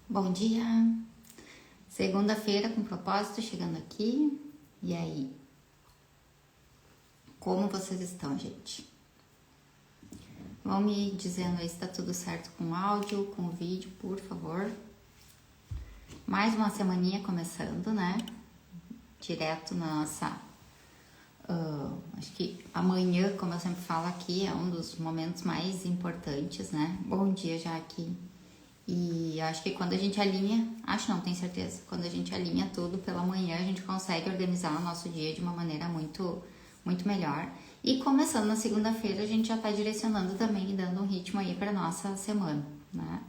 Bom dia! Segunda-feira com propósito chegando aqui. E aí? Como vocês estão, gente? Vão me dizendo aí se tá tudo certo com o áudio, com o vídeo, por favor. Mais uma semaninha começando, né? Direto na nossa... acho que amanhã, como eu sempre falo aqui, é um dos momentos mais importantes, né? Bom dia já aqui. E acho que quando a gente alinha, tenho certeza, quando a gente alinha tudo pela manhã, a gente consegue organizar o nosso dia de uma maneira muito melhor. E começando na segunda-feira, a gente já tá direcionando também e dando um ritmo aí pra nossa semana, né?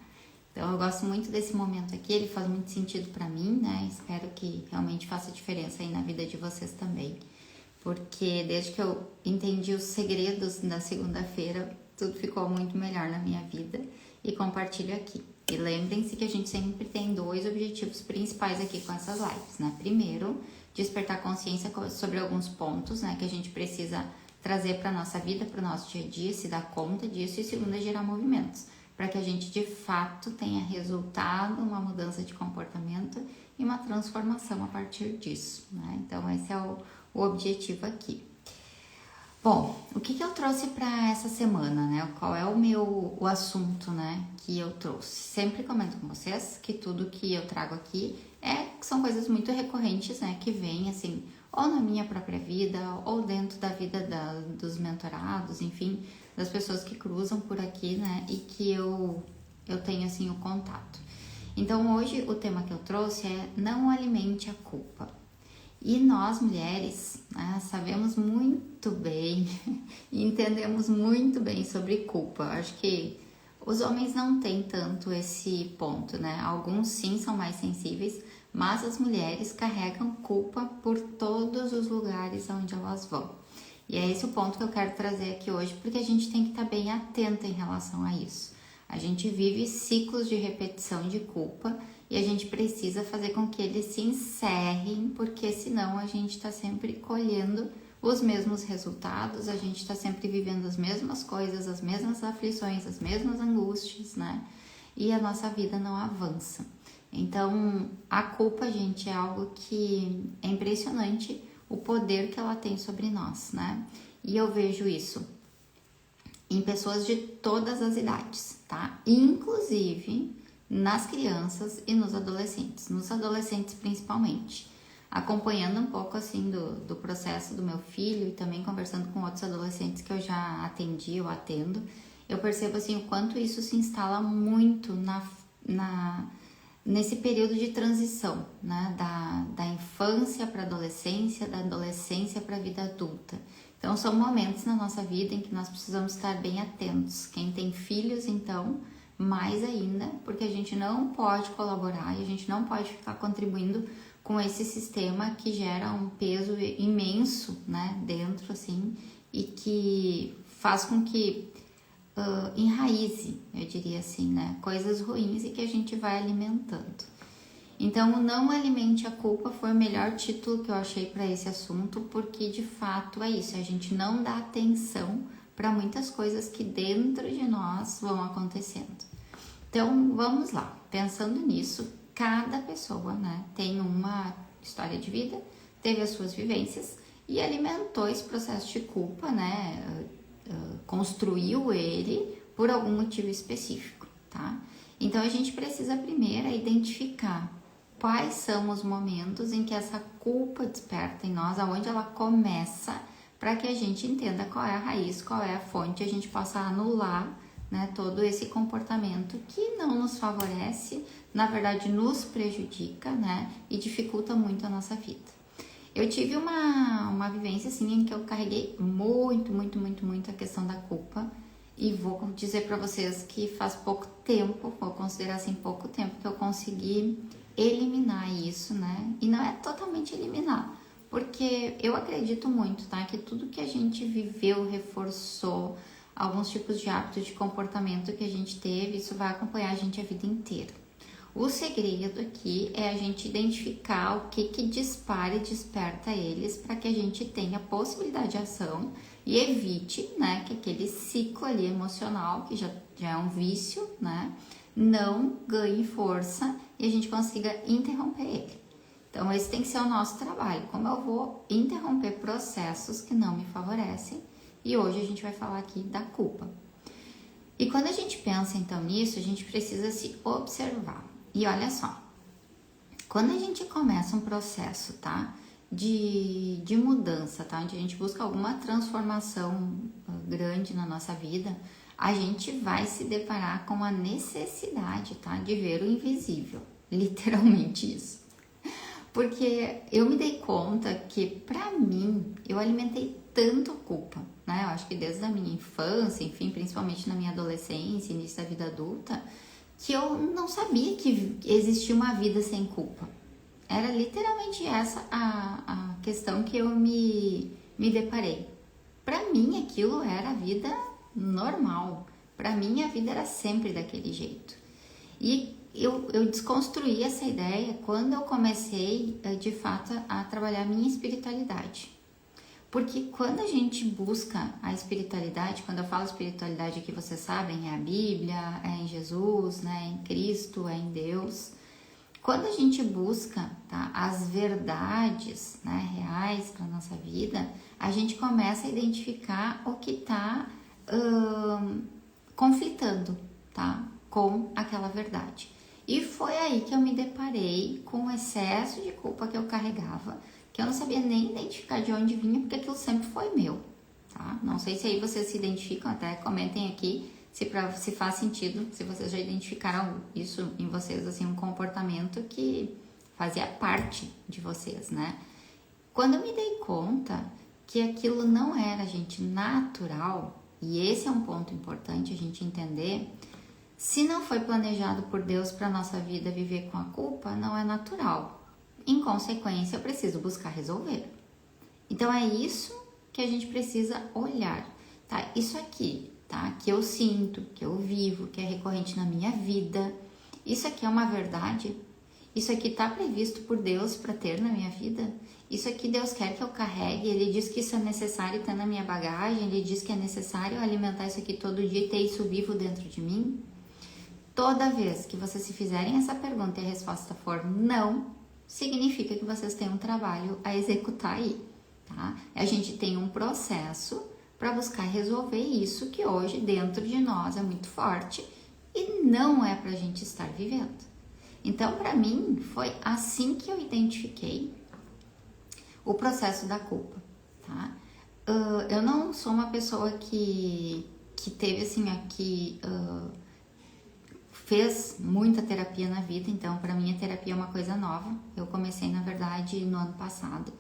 Então eu gosto muito desse momento aqui, ele faz muito sentido pra mim, né? Espero que realmente faça diferença aí na vida de vocês também. Porque desde que eu entendi os segredos da segunda-feira, tudo ficou muito melhor na minha vida e compartilho aqui. E lembrem-se que a gente sempre tem dois objetivos principais aqui com essas lives, né? Primeiro, despertar consciência sobre alguns pontos, né, que a gente precisa trazer para nossa vida, para o nosso dia a dia, se dar conta disso. E segundo, é gerar movimentos, para que a gente de fato tenha resultado, uma mudança de comportamento e uma transformação a partir disso, né? Então esse é o objetivo aqui. Bom, o que eu trouxe para essa semana, né? Qual é o assunto, né, que eu trouxe? Sempre comento com vocês que tudo que eu trago aqui são coisas muito recorrentes, né, que vêm assim, ou na minha própria vida, ou dentro da vida dos mentorados, enfim, das pessoas que cruzam por aqui, né, e que eu tenho assim o contato. Então hoje o tema que eu trouxe é não alimente a culpa. E nós, mulheres, né, sabemos muito bem e entendemos muito bem sobre culpa. Acho que os homens não têm tanto esse ponto, né? Alguns sim são mais sensíveis, mas as mulheres carregam culpa por todos os lugares onde elas vão. E é esse o ponto que eu quero trazer aqui hoje, porque a gente tem que estar bem atenta em relação a isso. A gente vive ciclos de repetição de culpa e a gente precisa fazer com que eles se encerrem, porque senão a gente está sempre colhendo os mesmos resultados, a gente está sempre vivendo as mesmas coisas, as mesmas aflições, as mesmas angústias, né? E a nossa vida não avança. Então, a culpa, gente, é algo que é impressionante o poder que ela tem sobre nós, né? E eu vejo isso em pessoas de todas as idades, tá? Inclusive nas crianças e nos adolescentes principalmente. Acompanhando um pouco assim do processo do meu filho e também conversando com outros adolescentes que eu já atendi ou atendo, eu percebo assim o quanto isso se instala muito nesse período de transição, né? Da infância para a adolescência, da adolescência para a vida adulta. Então são momentos na nossa vida em que nós precisamos estar bem atentos. Quem tem filhos, então, mais ainda, porque a gente não pode colaborar e a gente não pode ficar contribuindo com esse sistema que gera um peso imenso, né, dentro, assim, e que faz com que enraize, eu diria assim, né, coisas ruins e que a gente vai alimentando. Então, o Não Alimente a Culpa foi o melhor título que eu achei para esse assunto, porque de fato é isso, a gente não dá atenção para muitas coisas que dentro de nós vão acontecendo. Então, vamos lá, pensando nisso, cada pessoa, né, tem uma história de vida, teve as suas vivências e alimentou esse processo de culpa, né, construiu ele por algum motivo específico, tá? Então, a gente precisa primeiro identificar quais são os momentos em que essa culpa desperta em nós, aonde ela começa, para que a gente entenda qual é a raiz, qual é a fonte, a gente possa anular, né, todo esse comportamento que não nos favorece, na verdade nos prejudica, né, e dificulta muito a nossa vida. Eu tive uma vivência assim em que eu carreguei muito a questão da culpa e vou dizer para vocês que faz pouco tempo, vou considerar assim pouco tempo, que eu consegui eliminar isso, né? E não é totalmente eliminar, porque eu acredito muito, tá? Que tudo que a gente viveu, reforçou, alguns tipos de hábitos de comportamento que a gente teve, isso vai acompanhar a gente a vida inteira. O segredo aqui é a gente identificar o que dispara e desperta eles para que a gente tenha possibilidade de ação e evite, né, que aquele ciclo ali emocional, que já é um vício, né, não ganhe força e a gente consiga interromper ele. Então, esse tem que ser o nosso trabalho. Como eu vou interromper processos que não me favorecem. E hoje a gente vai falar aqui da culpa. E quando a gente pensa então nisso, a gente precisa se observar. E olha só, quando a gente começa um processo, tá? De mudança, tá? Onde a gente busca alguma transformação grande na nossa vida, a gente vai se deparar com a necessidade, tá? De ver o invisível. Literalmente isso. Porque eu me dei conta que, pra mim, eu alimentei tanto culpa, né? Eu acho que desde a minha infância, enfim, principalmente na minha adolescência, início da vida adulta, que eu não sabia que existia uma vida sem culpa. Era literalmente essa a questão que eu me deparei. Pra mim, aquilo era a vida normal. Pra mim, a vida era sempre daquele jeito. E eu desconstruí essa ideia quando eu comecei, de fato, a trabalhar a minha espiritualidade. Porque quando a gente busca a espiritualidade, quando eu falo espiritualidade aqui, vocês sabem, é a Bíblia, é em Jesus, né, é em Cristo, é em Deus. Quando a gente busca, tá, as verdades, né, reais para nossa vida, a gente começa a identificar o que está conflitando, tá, com aquela verdade. E foi aí que eu me deparei com o excesso de culpa que eu carregava, que eu não sabia nem identificar de onde vinha, porque aquilo sempre foi meu, tá? Não sei se aí vocês se identificam, até comentem aqui se faz sentido, se vocês já identificaram isso em vocês, assim, um comportamento que fazia parte de vocês, né? Quando eu me dei conta que aquilo não era, gente, natural, e esse é um ponto importante a gente entender, se não foi planejado por Deus para nossa vida viver com a culpa, não é natural. Em consequência, eu preciso buscar resolver. Então, é isso que a gente precisa olhar, tá? Isso aqui, tá? Que eu sinto, que eu vivo, que é recorrente na minha vida. Isso aqui é uma verdade? Isso aqui está previsto por Deus para ter na minha vida? Isso aqui Deus quer que eu carregue? Ele diz que isso é necessário ter na minha bagagem? Ele diz que é necessário alimentar isso aqui todo dia e ter isso vivo dentro de mim? Toda vez que vocês se fizerem essa pergunta e a resposta for não, significa que vocês têm um trabalho a executar aí, tá? A gente tem um processo para buscar resolver isso que hoje dentro de nós é muito forte e não é para a gente estar vivendo. Então, para mim, foi assim que eu identifiquei o processo da culpa, tá? Eu não sou uma pessoa que teve assim aqui... fez muita terapia na vida, então para mim a terapia é uma coisa nova. Eu comecei, na verdade, no ano passado,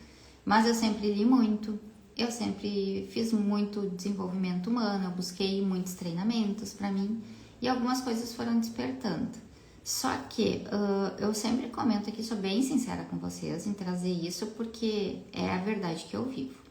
mas eu sempre li muito, eu sempre fiz muito desenvolvimento humano, eu busquei muitos treinamentos para mim e algumas coisas foram despertando. Só que eu sempre comento aqui, sou bem sincera com vocês em trazer isso porque é a verdade que eu vivo.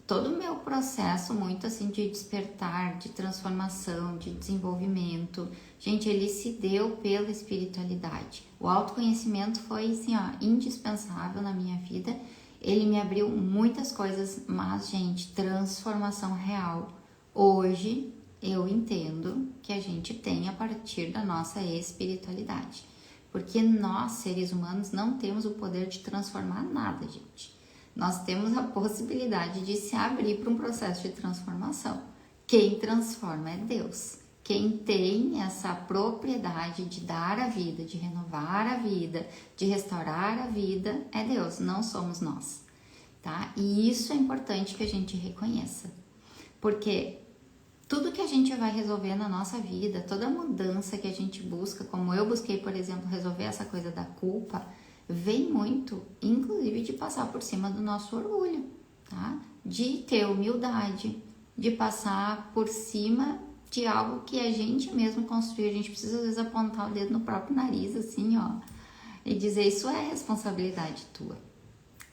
Todo o meu processo muito assim de despertar, de transformação, de desenvolvimento, gente, ele se deu pela espiritualidade. O autoconhecimento foi assim, ó, indispensável na minha vida. Ele me abriu muitas coisas, mas, gente, transformação real. Hoje eu entendo que a gente tem a partir da nossa espiritualidade. Porque nós, seres humanos, não temos o poder de transformar nada, gente. Nós temos a possibilidade de se abrir para um processo de transformação. Quem transforma é Deus. Quem tem essa propriedade de dar a vida, de renovar a vida, de restaurar a vida, é Deus, não somos nós, tá? E isso é importante que a gente reconheça. Porque tudo que a gente vai resolver na nossa vida, toda mudança que a gente busca, como eu busquei, por exemplo, resolver essa coisa da culpa, vem muito, inclusive, de passar por cima do nosso orgulho, tá? De ter humildade, de passar por cima de algo que a gente mesmo construiu. A gente precisa, às vezes, apontar o dedo no próprio nariz, assim, ó, e dizer, isso é responsabilidade tua.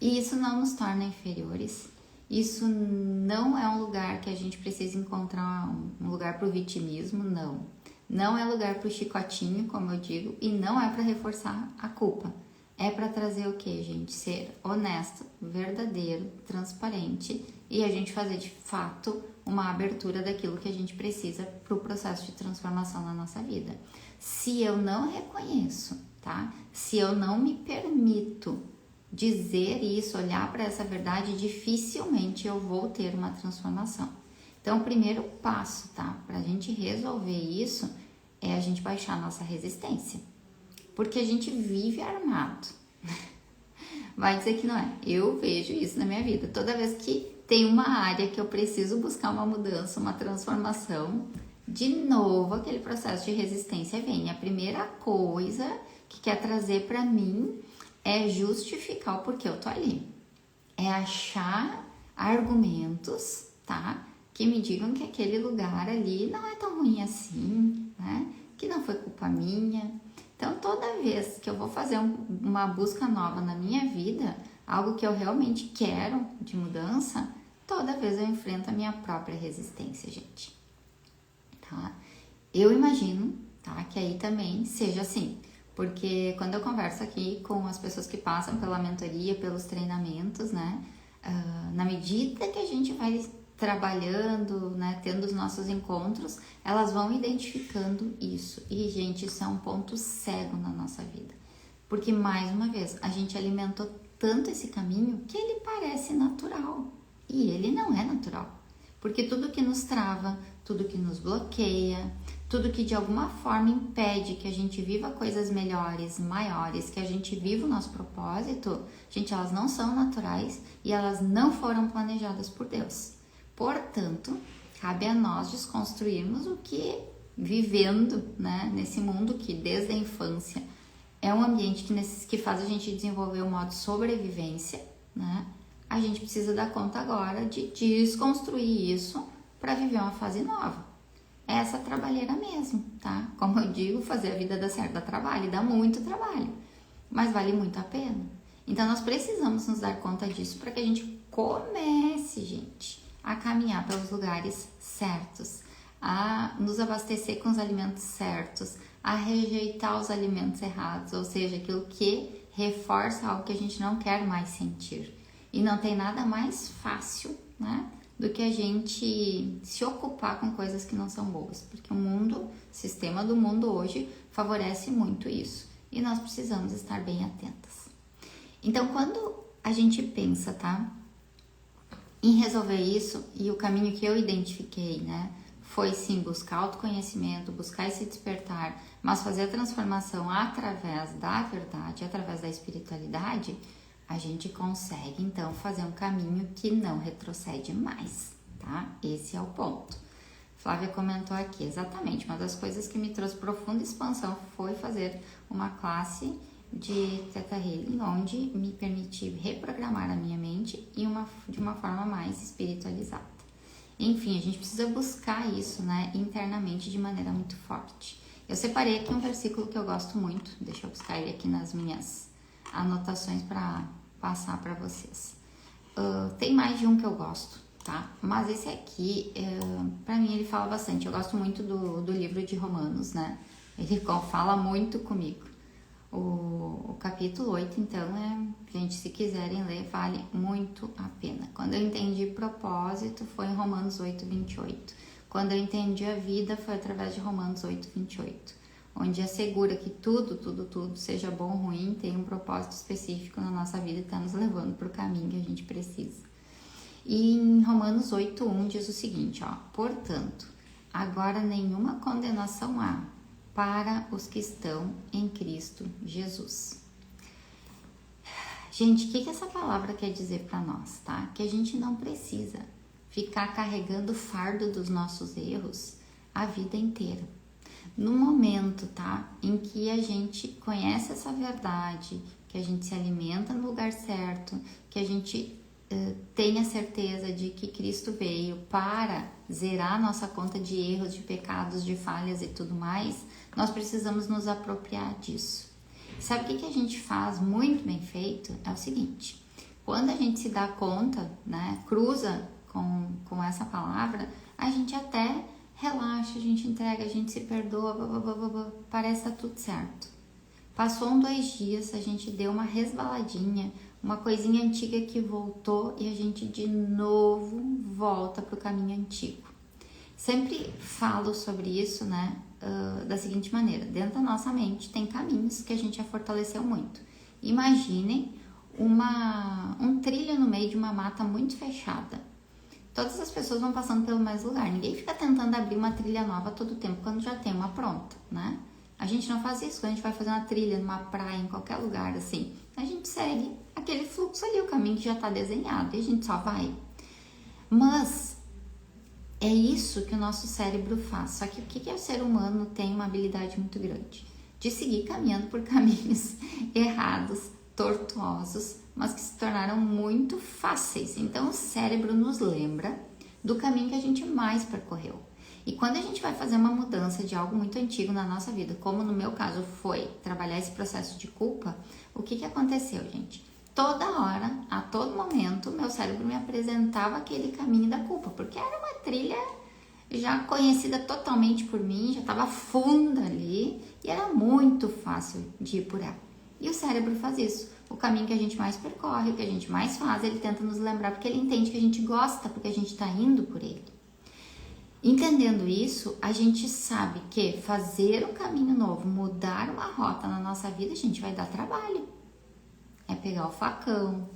E isso não nos torna inferiores, isso não é um lugar que a gente precisa encontrar um lugar para o vitimismo, não. Não é lugar para o chicotinho, como eu digo, e não é para reforçar a culpa. é para trazer o que, gente? Ser honesto, verdadeiro, transparente e a gente fazer de fato uma abertura daquilo que a gente precisa para o processo de transformação na nossa vida. Se eu não reconheço, tá? Se eu não me permito dizer isso, olhar para essa verdade, dificilmente eu vou ter uma transformação. Então, o primeiro passo, tá? Para a gente resolver isso é a gente baixar a nossa resistência. Porque a gente vive armado. Vai dizer que não é. Eu vejo isso na minha vida. Toda vez que tem uma área que eu preciso buscar uma mudança, uma transformação, de novo aquele processo de resistência vem. A primeira coisa que quer trazer para mim é justificar o porquê eu tô ali. É achar argumentos, tá? Que me digam que aquele lugar ali não é tão ruim assim, né? Que não foi culpa minha. Então, toda vez que eu vou fazer uma busca nova na minha vida, algo que eu realmente quero de mudança, toda vez eu enfrento a minha própria resistência, gente. Tá? Eu imagino, tá, que aí também seja assim, porque quando eu converso aqui com as pessoas que passam pela mentoria, pelos treinamentos, né, na medida que a gente vai trabalhando, né, tendo os nossos encontros, elas vão identificando isso. E, gente, isso é um ponto cego na nossa vida. Porque, mais uma vez, a gente alimentou tanto esse caminho que ele parece natural. E ele não é natural. Porque tudo que nos trava, tudo que nos bloqueia, tudo que de alguma forma impede que a gente viva coisas melhores, maiores, que a gente viva o nosso propósito, gente, elas não são naturais e elas não foram planejadas por Deus. Portanto, cabe a nós desconstruirmos o que, vivendo, né, nesse mundo que desde a infância é um ambiente que faz a gente desenvolver o modo sobrevivência, né? A gente precisa dar conta agora de desconstruir isso para viver uma fase nova. É essa trabalheira mesmo, tá? Como eu digo, fazer a vida dar certo dá trabalho, dá muito trabalho, mas vale muito a pena. Então, nós precisamos nos dar conta disso para que a gente comece, gente, a caminhar pelos lugares certos, a nos abastecer com os alimentos certos, a rejeitar os alimentos errados, ou seja, aquilo que reforça algo que a gente não quer mais sentir. E não tem nada mais fácil, né, do que a gente se ocupar com coisas que não são boas, porque o sistema do mundo hoje favorece muito isso e nós precisamos estar bem atentas. Então, quando a gente pensa, tá, em resolver isso, e o caminho que eu identifiquei, né, foi sim buscar autoconhecimento, buscar esse despertar, mas fazer a transformação através da verdade, através da espiritualidade, a gente consegue então fazer um caminho que não retrocede mais, tá? Esse é o ponto. Flávia comentou aqui, exatamente, uma das coisas que me trouxe profunda expansão foi fazer uma classe de Theta Healing, onde me permiti reprogramar a minha mente de uma forma mais espiritualizada. Enfim, a gente precisa buscar isso, né, internamente de maneira muito forte. Eu separei aqui um versículo que eu gosto muito, deixa eu buscar ele aqui nas minhas anotações para passar para vocês. Tem mais de um que eu gosto, tá? Mas esse aqui, para mim, ele fala bastante. Eu gosto muito do livro de Romanos, né? Ele fala muito comigo. O capítulo 8, então, gente, se quiserem ler, vale muito a pena. Quando eu entendi propósito, foi em Romanos 8, 28. Quando eu entendi a vida, foi através de Romanos 8, 28. Onde assegura que tudo, seja bom ou ruim, tem um propósito específico na nossa vida e está nos levando para o caminho que a gente precisa. E em Romanos 8, 1 diz o seguinte, ó, portanto, agora nenhuma condenação há para os que estão em Cristo Jesus. Gente, o que essa palavra quer dizer para nós, tá? Que a gente não precisa ficar carregando o fardo dos nossos erros a vida inteira. No momento, tá? Em que a gente conhece essa verdade, que a gente se alimenta no lugar certo, que a gente tenha certeza de que Cristo veio para zerar a nossa conta de erros, de pecados, de falhas e tudo mais, nós precisamos nos apropriar disso. Sabe o que a gente faz muito bem feito? É o seguinte, quando a gente se dá conta, né, cruza com essa palavra, a gente até relaxa, a gente entrega, a gente se perdoa, parece que tá tudo certo. Passou 2 dias, a gente deu uma resvaladinha, uma coisinha antiga que voltou e a gente de novo volta para o caminho antigo. Sempre falo sobre isso, né, da seguinte maneira: dentro da nossa mente tem caminhos que a gente já fortaleceu muito. Imaginem um trilho no meio de uma mata muito fechada. Todas as pessoas vão passando pelo mesmo lugar. Ninguém fica tentando abrir uma trilha nova todo tempo quando já tem uma pronta, né? A gente não faz isso quando a gente vai fazer uma trilha numa praia, em qualquer lugar assim. A gente segue aquele fluxo ali, o caminho que já está desenhado, e a gente só vai. Mas é isso que o nosso cérebro faz. Só que o que o ser humano tem uma habilidade muito grande? De seguir caminhando por caminhos errados, tortuosos, mas que se tornaram muito fáceis. Então o cérebro nos lembra do caminho que a gente mais percorreu. E quando a gente vai fazer uma mudança de algo muito antigo na nossa vida, como no meu caso foi trabalhar esse processo de culpa, o que aconteceu, gente? Toda hora, a todo momento, meu cérebro me apresentava aquele caminho da culpa, porque era uma trilha já conhecida totalmente por mim, já estava funda ali e era muito fácil de ir por ela. E o cérebro faz isso. O caminho que a gente mais percorre, o que a gente mais faz, ele tenta nos lembrar porque ele entende que a gente gosta, porque a gente está indo por ele. Entendendo isso, a gente sabe que fazer um caminho novo, mudar uma rota na nossa vida, a gente vai dar trabalho. É pegar o facão,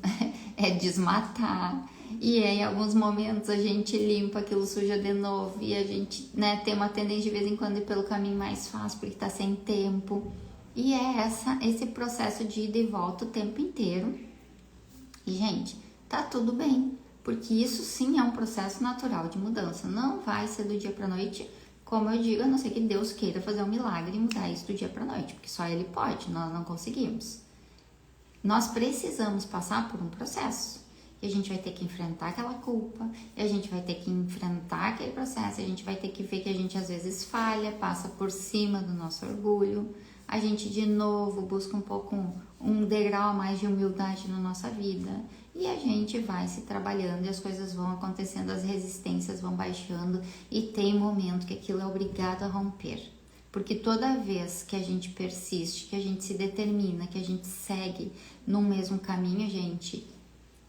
é desmatar, e em alguns momentos a gente limpa aquilo, suja de novo, e a gente, né, tem uma tendência de vez em quando ir pelo caminho mais fácil, porque tá sem tempo. E é esse processo de ida e volta o tempo inteiro. E, gente, tá tudo bem. Porque isso sim é um processo natural de mudança. Não vai ser do dia para noite, como eu digo, a não ser que Deus queira fazer um milagre e mudar isso do dia para noite, porque só Ele pode, nós não conseguimos. Nós precisamos passar por um processo. E a gente vai ter que enfrentar aquela culpa, e a gente vai ter que enfrentar aquele processo, e a gente vai ter que ver que a gente às vezes falha, passa por cima do nosso orgulho. A gente de novo busca um degrau a mais de humildade na nossa vida. E a gente vai se trabalhando e as coisas vão acontecendo, as resistências vão baixando e tem momento que aquilo é obrigado a romper. Porque toda vez que a gente persiste, que a gente se determina, que a gente segue no mesmo caminho, gente,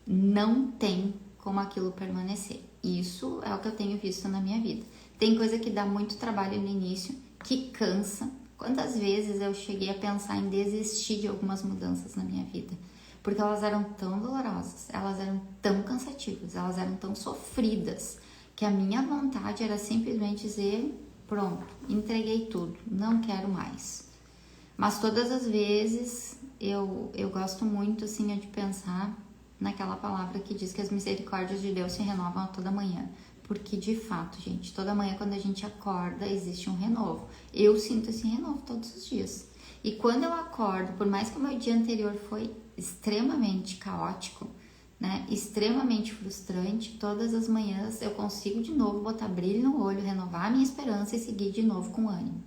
não tem como aquilo permanecer. Isso é o que eu tenho visto na minha vida. Tem coisa que dá muito trabalho no início, que cansa. Quantas vezes eu cheguei a pensar em desistir de algumas mudanças na minha vida? Porque elas eram tão dolorosas, elas eram tão cansativas, elas eram tão sofridas, que a minha vontade era simplesmente dizer, pronto, entreguei tudo, não quero mais. Mas todas as vezes eu gosto muito assim de pensar naquela palavra que diz que as misericórdias de Deus se renovam a toda manhã. Porque de fato, gente, toda manhã quando a gente acorda existe um renovo. Eu sinto esse renovo todos os dias. E quando eu acordo, por mais que o meu dia anterior foi extremamente caótico, né, extremamente frustrante, todas as manhãs eu consigo de novo botar brilho no olho, renovar a minha esperança e seguir de novo com ânimo.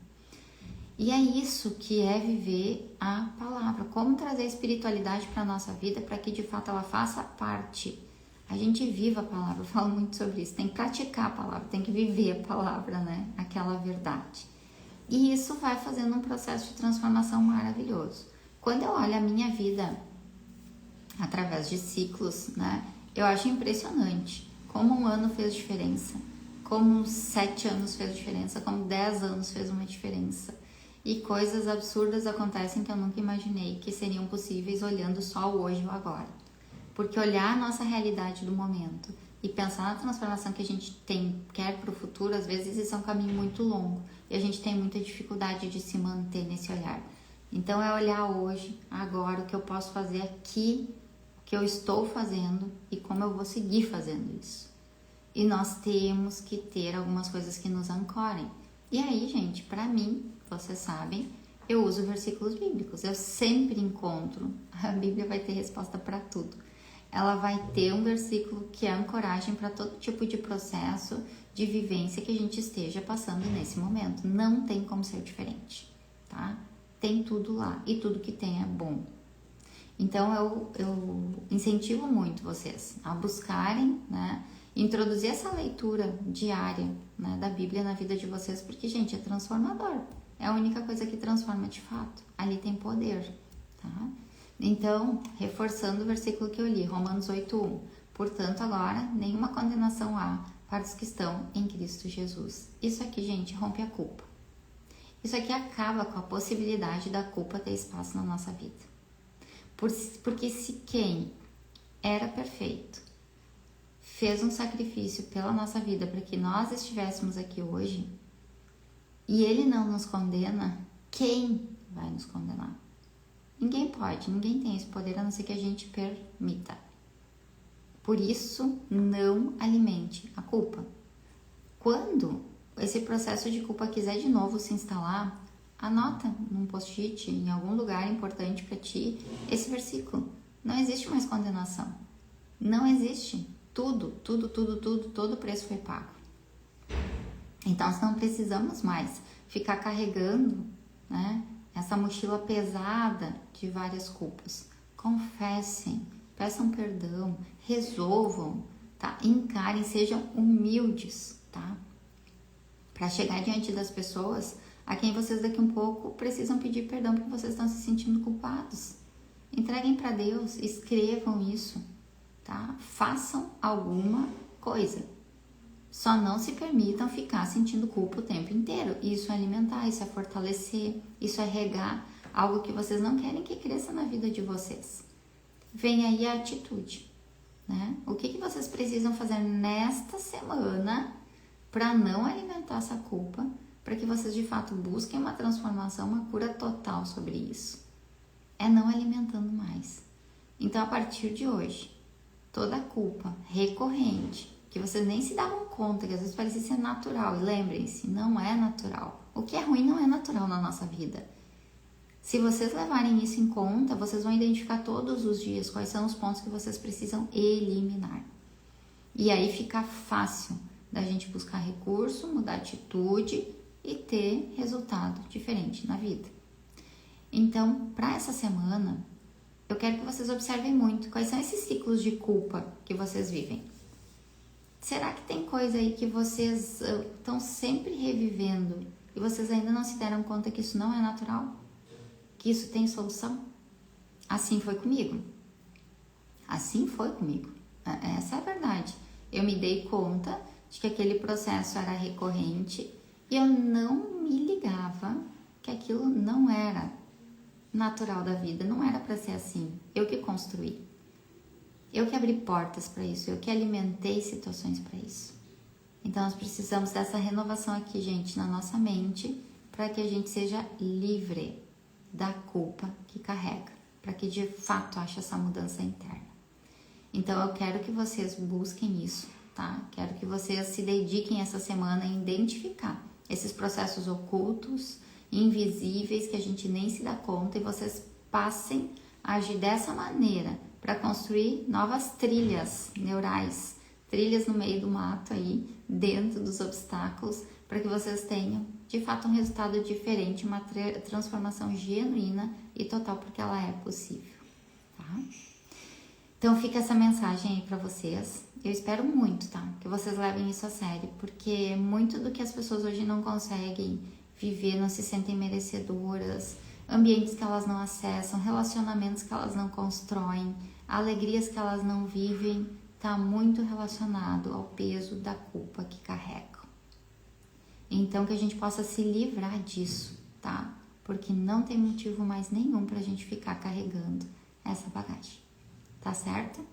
E é isso que é viver a palavra. Como trazer a espiritualidade para a nossa vida para que de fato ela faça parte. A gente viva a palavra, eu falo muito sobre isso. Tem que praticar a palavra, tem que viver a palavra, né? Aquela verdade. E isso vai fazendo um processo de transformação maravilhoso. Quando eu olho a minha vida através de ciclos, né? Eu acho impressionante como um ano fez diferença, como 7 anos fez diferença, como 10 anos fez uma diferença. E coisas absurdas acontecem que eu nunca imaginei que seriam possíveis olhando só o hoje ou agora. Porque olhar a nossa realidade do momento e pensar na transformação que a gente quer para o futuro, às vezes isso é um caminho muito longo. E a gente tem muita dificuldade de se manter nesse olhar. Então é olhar hoje, agora, o que eu posso fazer aqui, o que eu estou fazendo e como eu vou seguir fazendo isso. E nós temos que ter algumas coisas que nos ancorem. E aí, gente, para mim, vocês sabem, eu uso versículos bíblicos. Eu sempre encontro, a Bíblia vai ter resposta para tudo. Ela vai ter um versículo que é ancoragem para todo tipo de processo de vivência que a gente esteja passando nesse momento. Não tem como ser diferente, tá? Tem tudo lá e tudo que tem é bom. Então eu incentivo muito vocês a buscarem, né, introduzir essa leitura diária, né, da Bíblia na vida de vocês, porque, gente, é transformador. é a única coisa que transforma de fato. Ali tem poder, tá? Então, reforçando o versículo que eu li, Romanos 8:1. Portanto, agora, nenhuma condenação há para os que estão em Cristo Jesus. Isso aqui, gente, rompe a culpa. Isso aqui acaba com a possibilidade da culpa ter espaço na nossa vida. Porque se quem era perfeito fez um sacrifício pela nossa vida para que nós estivéssemos aqui hoje, e ele não nos condena, quem vai nos condenar? Ninguém pode, ninguém tem esse poder a não ser que a gente permita. Por isso, não alimente a culpa. Quando esse processo de culpa quiser de novo se instalar, anota num post-it, em algum lugar importante para ti, esse versículo. Não existe mais condenação. Não existe. Todo o preço foi pago. Então, nós não precisamos mais ficar carregando, né, essa mochila pesada de várias culpas. Confessem, peçam perdão, resolvam, tá? Encarem, sejam humildes, tá? Para chegar diante das pessoas a quem vocês daqui um pouco precisam pedir perdão porque vocês estão se sentindo culpados. Entreguem para Deus, escrevam isso, tá? Façam alguma coisa. Só não se permitam ficar sentindo culpa o tempo inteiro. Isso é alimentar, isso é fortalecer, isso é regar algo que vocês não querem que cresça na vida de vocês. Vem aí a atitude, né? O que vocês precisam fazer nesta semana para não alimentar essa culpa, para que vocês de fato busquem uma transformação, uma cura total sobre isso? É não alimentando mais. Então, a partir de hoje, toda a culpa recorrente, que vocês nem se davam conta, que às vezes parecia ser natural, e lembrem-se, não é natural. O que é ruim não é natural na nossa vida. Se vocês levarem isso em conta, vocês vão identificar todos os dias quais são os pontos que vocês precisam eliminar. E aí fica fácil da gente buscar recurso, mudar atitude e ter resultado diferente na vida. Então, para essa semana, eu quero que vocês observem muito quais são esses ciclos de culpa que vocês vivem. Será que tem coisa aí que vocês estão sempre revivendo e vocês ainda não se deram conta que isso não é natural? Que isso tem solução? Assim foi comigo. Assim foi comigo. Essa é a verdade. Eu me dei conta de que aquele processo era recorrente e eu não me ligava que aquilo não era natural da vida, não era para ser assim. Eu que construí. Eu que abri portas para isso, eu que alimentei situações para isso. Então, nós precisamos dessa renovação aqui, gente, na nossa mente, para que a gente seja livre da culpa que carrega, para que de fato ache essa mudança interna. Então, eu quero que vocês busquem isso, tá? Quero que vocês se dediquem essa semana a identificar esses processos ocultos, invisíveis, que a gente nem se dá conta, e vocês passem a agir dessa maneira para construir novas trilhas neurais, trilhas no meio do mato aí, dentro dos obstáculos, para que vocês tenham de fato um resultado diferente, uma transformação genuína e total, porque ela é possível, tá? Então fica essa mensagem aí para vocês. Eu espero muito, tá? Que vocês levem isso a sério, porque muito do que as pessoas hoje não conseguem viver, não se sentem merecedoras, ambientes que elas não acessam, relacionamentos que elas não constroem, alegrias que elas não vivem, tá muito relacionado ao peso da culpa que carregam. Então, que a gente possa se livrar disso, tá? Porque não tem motivo mais nenhum pra gente ficar carregando essa bagagem, tá certo?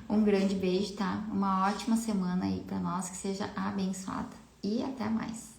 Um grande beijo, tá? Uma ótima semana aí pra nós, que seja abençoada. E até mais!